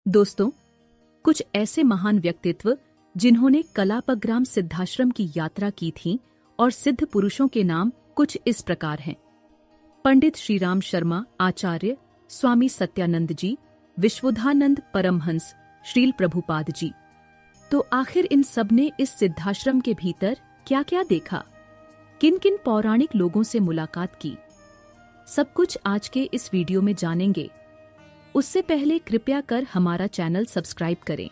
दोस्तों, कुछ ऐसे महान व्यक्तित्व जिन्होंने कलापग्राम सिद्धाश्रम की यात्रा की थी और सिद्ध पुरुषों के नाम कुछ इस प्रकार हैं। पंडित श्रीराम शर्मा आचार्य, स्वामी सत्यानंद जी, विश्वोधानंद परमहंस, श्रील प्रभुपाद जी। तो आखिर इन सब ने इस सिद्धाश्रम के भीतर क्या क्या देखा, किन किन पौराणिक लोगों से मुलाकात की, सब कुछ आज के इस वीडियो में जानेंगे। उससे पहले कृपया कर हमारा चैनल सब्सक्राइब करें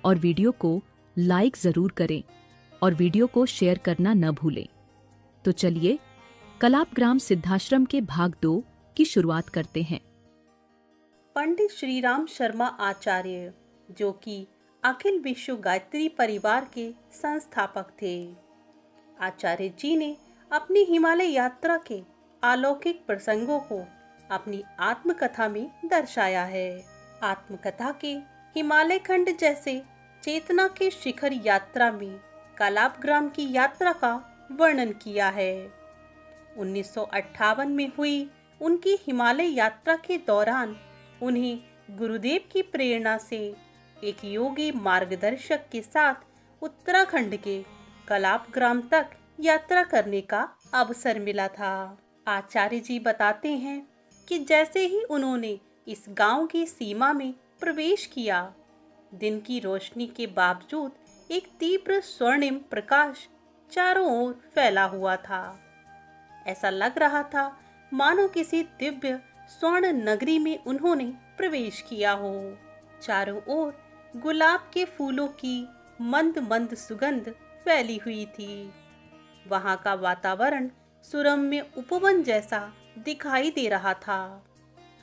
और वीडियो को लाइक जरूर करें और वीडियो को शेयर करना न भूलें। तो चलिए कलापग्राम सिद्धाश्रम के भाग 2 की शुरुआत करते हैं। पंडित श्रीराम शर्मा आचार्य, जो कि अखिल विश्व गायत्री परिवार के संस्थापक थे। आचार्य जी ने अपनी हिमालय यात्रा के अलौकिक प्रसंगों को अपनी आत्मकथा में दर्शाया है। आत्मकथा के हिमालय खंड जैसे चेतना के शिखर यात्रा में कलापग्राम की यात्रा का वर्णन किया है। 1958 में हुई उनकी हिमालय यात्रा के दौरान उन्हें गुरुदेव की प्रेरणा से एक योगी मार्गदर्शक के साथ उत्तराखंड के कलापग्राम तक यात्रा करने का अवसर मिला था। आचार्य जी बताते हैं कि जैसे ही उन्होंने इस गांव की सीमा में प्रवेश किया, दिन की रोशनी के बावजूद एक तीव्र स्वर्णिम प्रकाश चारों ओर फैला हुआ था। ऐसा लग रहा था मानो किसी दिव्य स्वर्ण नगरी में उन्होंने प्रवेश किया हो। चारों ओर गुलाब के फूलों की मंद मंद सुगंध फैली हुई थी। वहां का वातावरण सुरम्य उपवन जैसा दिखाई दे रहा था।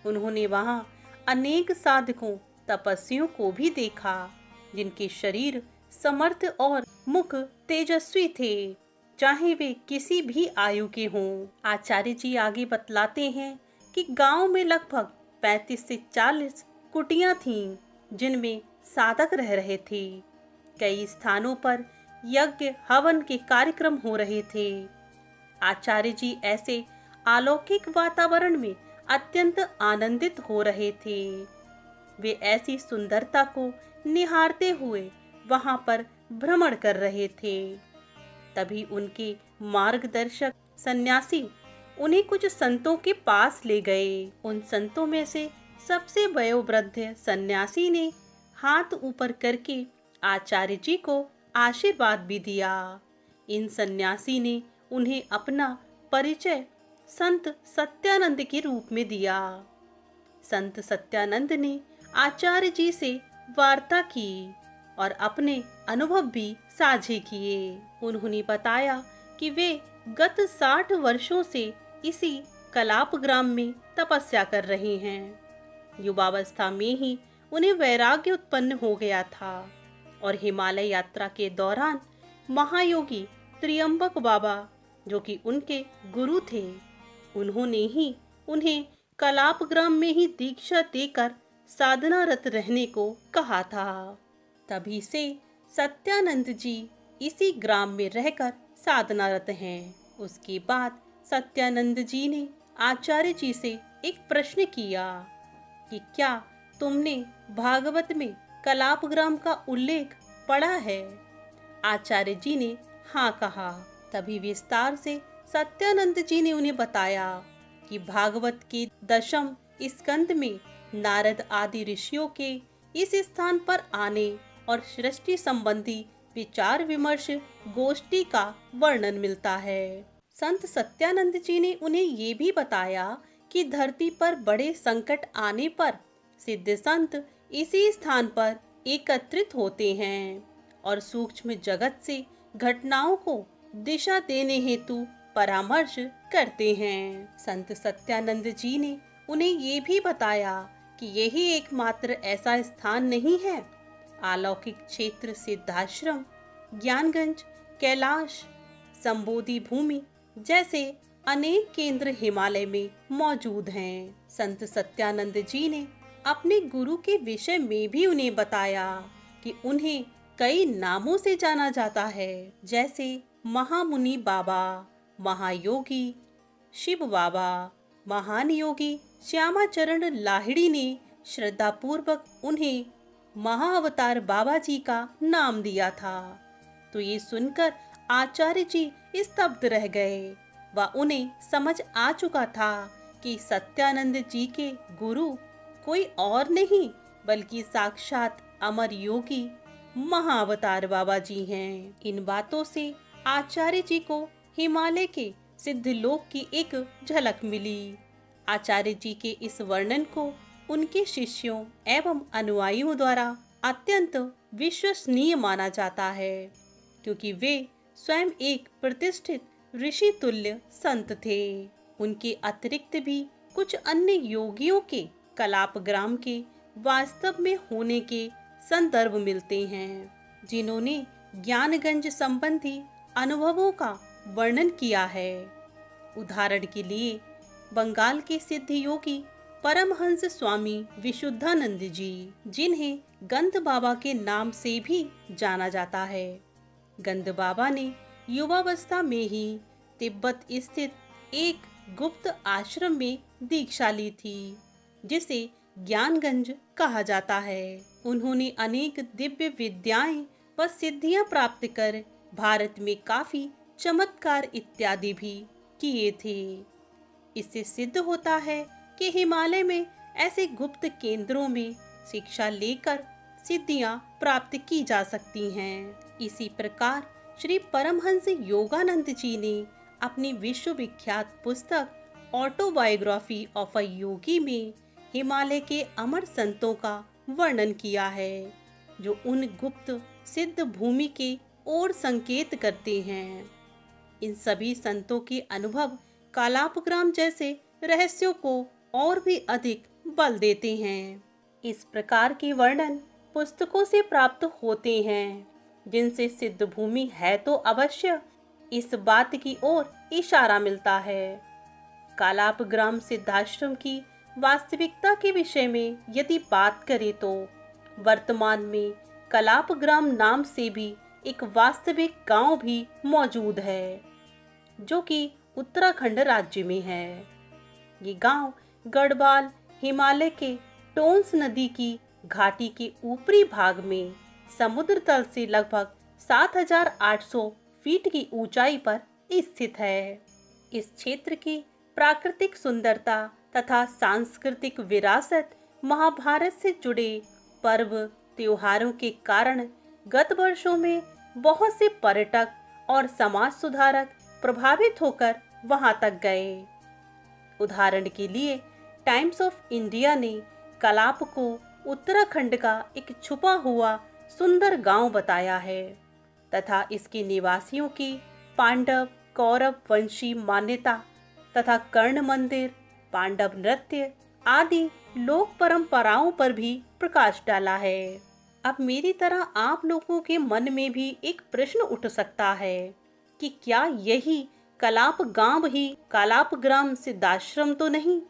उन्होंने वहां अनेक साधकों, तपस्वियों को भी देखा, जिनके शरीर समर्थ और मुख तेजस्वी थे, चाहे वे किसी भी आयु के हों। आचार्य जी आगे बतलाते हैं कि गांव में लगभग 35 से 40 कुटियां थीं, जिनमें साधक रह रहे थे। कई स्थानों पर यज्ञ हवन के कार्यक्रम हो रहे थे। आचार्य जी ऐसे अलौकिक वातावरण में अत्यंत आनंदित हो रहे थे। वे ऐसी सुंदरता को निहारते हुए वहां पर भ्रमण कर रहे थे। तभी उनके मार्गदर्शक सन्यासी उन्हें कुछ संतों के पास ले गए। उन संतों में से सबसे वयोवृद्ध सन्यासी ने हाथ ऊपर करके आचार्य जी को आशीर्वाद भी दिया। इन सन्यासी ने उन्हें अपना परिचय संत सत्यानंद के रूप में दिया। संत सत्यानंद ने आचार्य जी से वार्ता की और अपने अनुभव भी साझे किए। उन्होंने बताया कि वे गत 60 वर्षों से इसी कलापग्राम में तपस्या कर रहे हैं। युवावस्था में ही उन्हें वैराग्य उत्पन्न हो गया था और हिमालय यात्रा के दौरान महायोगी त्रियंबक बाबा, जो कि उनके गुरु थे, उन्होंने ही उन्हें कलापग्राम में ही दीक्षा देकर साधनारत रहने को कहा था। तभी से सत्यानंद जी इसी ग्राम में रहकर साधनारत हैं। उसके बाद सत्यानंद जी ने आचार्य जी से एक प्रश्न किया कि क्या तुमने भागवत में कलापग्राम का उल्लेख पढ़ा है? आचार्य जी ने हाँ कहा। तभी विस्तार से सत्यानंद जी ने उन्हें बताया कि भागवत के 10वें स्कंद में नारद आदि ऋषियों के इस स्थान पर आने और सृष्टि संबंधी विचार विमर्श गोष्ठी का वर्णन मिलता है। संत सत्यानंद जी ने उन्हें ये भी बताया कि धरती पर बड़े संकट आने पर सिद्ध संत इसी स्थान पर एकत्रित होते हैं और सूक्ष्म जगत से घटनाओं को दिशा देने हेतु परामर्श करते हैं। संत सत्यानंद जी ने उन्हें ये भी बताया कि यही एकमात्र ऐसा स्थान नहीं है। अलौकिक क्षेत्र सिद्धाश्रम, ज्ञानगंज, कैलाश, संबोधि भूमि जैसे अनेक केंद्र हिमालय में मौजूद हैं। संत सत्यानंद जी ने अपने गुरु के विषय में भी उन्हें बताया कि उन्हें कई नामों से जाना जाता है, जैसे महामुनि बाबा, महायोगी शिव बाबा, महान योगी श्यामाचरण लाहिड़ी ने श्रद्धापूर्वक उन्हें महाअवतार बाबा जी का नाम दिया था। तो ये सुनकर आचार्य जी स्तब्ध रह गए। व उन्हें समझ आ चुका था कि सत्यानंद जी के गुरु कोई और नहीं बल्कि साक्षात अमर योगी महाअवतार बाबा जी हैं। इन बातों से आचार्य जी को हिमालय के सिद्ध लोक की एक झलक मिली। आचार्य जी के इस वर्णन को उनके शिष्यों एवं अनुयायियों द्वारा अत्यंत विश्वसनीय माना जाता है, क्योंकि वे स्वयं एक प्रतिष्ठित ऋषि तुल्य संत थे। उनके अतिरिक्त भी कुछ अन्य योगियों के कलापग्राम के वास्तव में होने के संदर्भ मिलते हैं, जिन्होंने ज्ञानगंज संबंधी अनुभवों का वर्णन किया है। उदाहरण के लिए बंगाल के सिद्ध योगी परमहंस स्वामी विशुद्धानंद जी, जिन्हें गंध बाबा के नाम से भी जाना जाता है। गंध बाबा ने युवावस्था में ही तिब्बत स्थित एक गुप्त आश्रम में दीक्षा ली थी, जिसे ज्ञानगंज कहा जाता है। उन्होंने अनेक दिव्य विद्याएं व सिद्धियां प्राप्त कर भारत में काफी चमत्कार इत्यादि भी किए थे। इससे सिद्ध होता है कि हिमालय में ऐसे गुप्त केंद्रों में शिक्षा लेकर सिद्धियां प्राप्त की जा सकती हैं। इसी प्रकार श्री परमहंस योगानंद जी ने अपनी विश्वविख्यात पुस्तक ऑटोबायोग्राफी ऑफ अ योगी में हिमालय के अमर संतों का वर्णन किया है, जो उन गुप्त सिद्ध भूमि के ओर संकेत करते हैं। इन सभी संतों के अनुभव कालापग्राम जैसे रहस्यों को और भी अधिक बल देते हैं। इस प्रकार के वर्णन पुस्तकों से प्राप्त होते हैं, जिनसे सिद्ध भूमि है तो अवश्य इस बात की ओर इशारा मिलता है। कालापग्राम सिद्धाश्रम की वास्तविकता के विषय में यदि बात करें तो वर्तमान में कलापग्राम नाम से भी एक वास्तविक गांव भी मौजूद है, जो कि उत्तराखंड राज्य में है। ये गांव गढ़वाल हिमालय के टोंस नदी की घाटी के ऊपरी भाग में समुद्र तल से लगभग 7,800 फीट की ऊंचाई पर स्थित है। इस क्षेत्र की प्राकृतिक सुंदरता तथा सांस्कृतिक विरासत महाभारत से जुड़े पर्व त्योहारों के कारण गत वर्षों में बहुत से पर्यटक और समाज सुधारक प्रभावित होकर वहां तक गए। उदाहरण के लिए टाइम्स ऑफ इंडिया ने कलाप को उत्तराखंड का एक छुपा हुआ सुंदर गांव बताया है तथा इसके निवासियों की पांडव कौरव वंशी मान्यता तथा कर्ण मंदिर, पांडव नृत्य आदि लोक परंपराओं पर भी प्रकाश डाला है। अब मेरी तरह आप लोगों के मन में भी एक प्रश्न उठ सकता है कि क्या यही कलाप गांव ही कालापग्राम सिद्धाश्रम तो नहीं?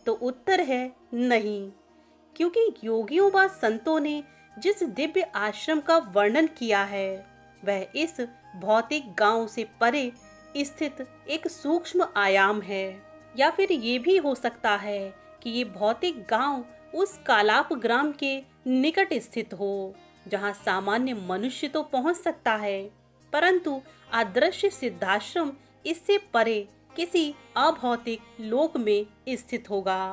तो उत्तर है नहीं, क्योंकि योगियों व संतों ने जिस दिव्य आश्रम का वर्णन किया है वह इस भौतिक गांव से परे स्थित एक सूक्ष्म आयाम है। या फिर ये भी हो सकता है कि ये भौतिक गांव उस कालापग्राम के निकट स्थित हो, जहां सामान्य मनुष्य तो पहुंच सकता है, परंतु अदृश्य सिद्धाश्रम इससे परे किसी अभौतिक लोक में स्थित होगा।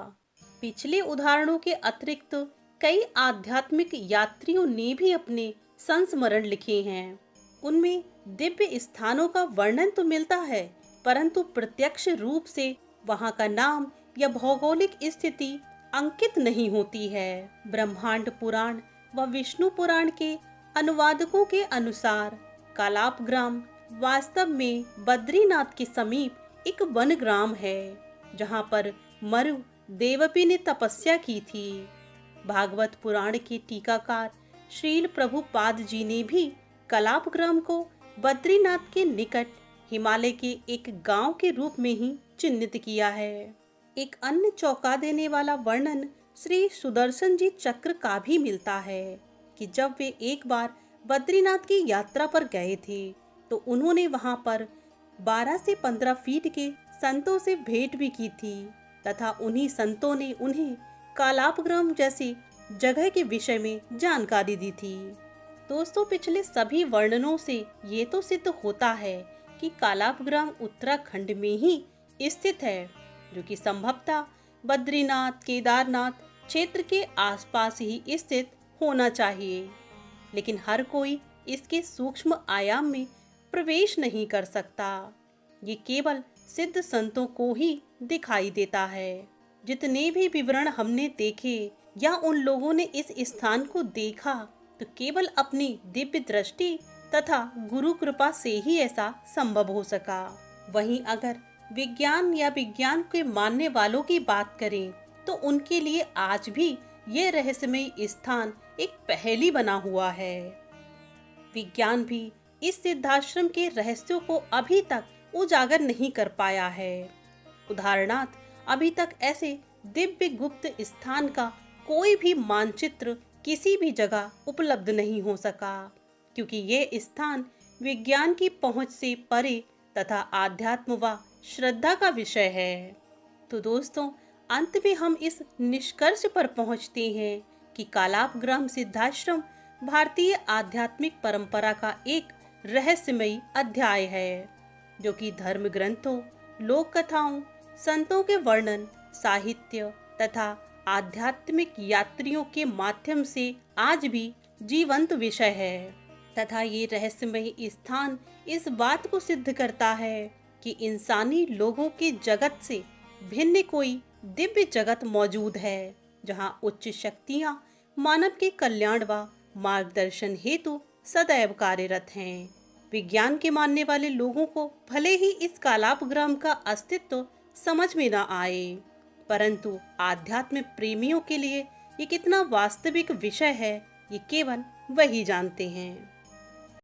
पिछले उदाहरणों के अतिरिक्त कई आध्यात्मिक यात्रियों ने भी अपने संस्मरण लिखे हैं। उनमें दिव्य स्थानों का वर्णन तो मिलता है, परंतु प्रत्यक्ष रूप से वहां का नाम या भौगोलिक स्थिति अंकित नहीं होती है। ब्रह्मांड पुराण व विष्णु पुराण के अनुवादकों के अनुसार कालापग्राम वास्तव में बद्रीनाथ के समीप एक वन ग्राम है, जहां पर मरु देवपी ने तपस्या की थी। भागवत पुराण के टीकाकार श्रील प्रभुपाद जी ने भी कलापग्राम को बद्रीनाथ के निकट हिमालय के एक गांव के रूप में ही चिन्हित किया है। एक अन्य चौंका देने वाला वर्णन श्री सुदर्शन जी चक्र का भी मिलता है कि जब वे एक बार बद्रीनाथ की यात्रा पर गए थे तो उन्होंने वहां पर 12 से 15 फीट के संतों से भेंट भी की थी तथा उन्हीं संतों ने उन्हें कालापग्राम जैसी जगह के विषय में जानकारी दी थी। दोस्तों, पिछले सभी वर्णनों से ये तो सिद्ध होता है कि कालापग्राम उत्तराखंड में ही स्थित है, जो कि संभवतः बद्रीनाथ केदारनाथ क्षेत्र के आसपास ही स्थित होना चाहिए। लेकिन हर कोई इसके सूक्ष्म आयाम में प्रवेश नहीं कर सकता। ये केवल सिद्ध संतों को ही दिखाई देता है। जितने भी विवरण हमने देखे या उन लोगों ने इस स्थान को देखा, तो केवल अपनी दिव्य दृष्टि तथा गुरु कृपा से ही ऐसा संभव हो सका। वहीं अगर विज्ञान या विज्ञान के मानने वालों की बात करें, तो उनके लिए आज भी ये रहस्यमय स्थान एक पहेली बना हुआ है। विज्ञान भी इस सिद्धाश्रम के रहस्यों को अभी तक उजागर नहीं कर पाया है। उदाहरणार्थ, अभी तक ऐसे दिव्य गुप्त स्थान का कोई भी मानचित्र किसी भी जगह उपलब्ध नहीं हो सका, क्योंकि ये स्थान विज्ञान की पहुंच से परे तथा आध्यात्म व श्रद्धा का विषय है। तो दोस्तों, अंत में हम इस निष्कर्ष पर पहुंचते हैं कि कालापग्राम सिद्धाश्रम भारतीय आध्यात्मिक परंपरा का एक रहस्यमयी अध्याय है, जो कि धर्म ग्रंथों, लोक कथाओं, संतों के वर्णन, साहित्य तथा आध्यात्मिक यात्रियों के माध्यम से आज भी जीवंत विषय है। तथा ये रहस्यमय स्थान इस बात को सिद्ध करता है कि इंसानी लोगों के जगत से भिन्न कोई दिव्य जगत मौजूद है, जहां उच्च शक्तियां मानव के कल्याण व मार्गदर्शन हेतु सदैव कार्यरत हैं। विज्ञान के मानने वाले लोगों को भले ही इस कालापग्राम का अस्तित्व समझ में न आए, परंतु आध्यात्म प्रेमियों के लिए ये कितना वास्तविक विषय है, ये केवल वही जानते हैं।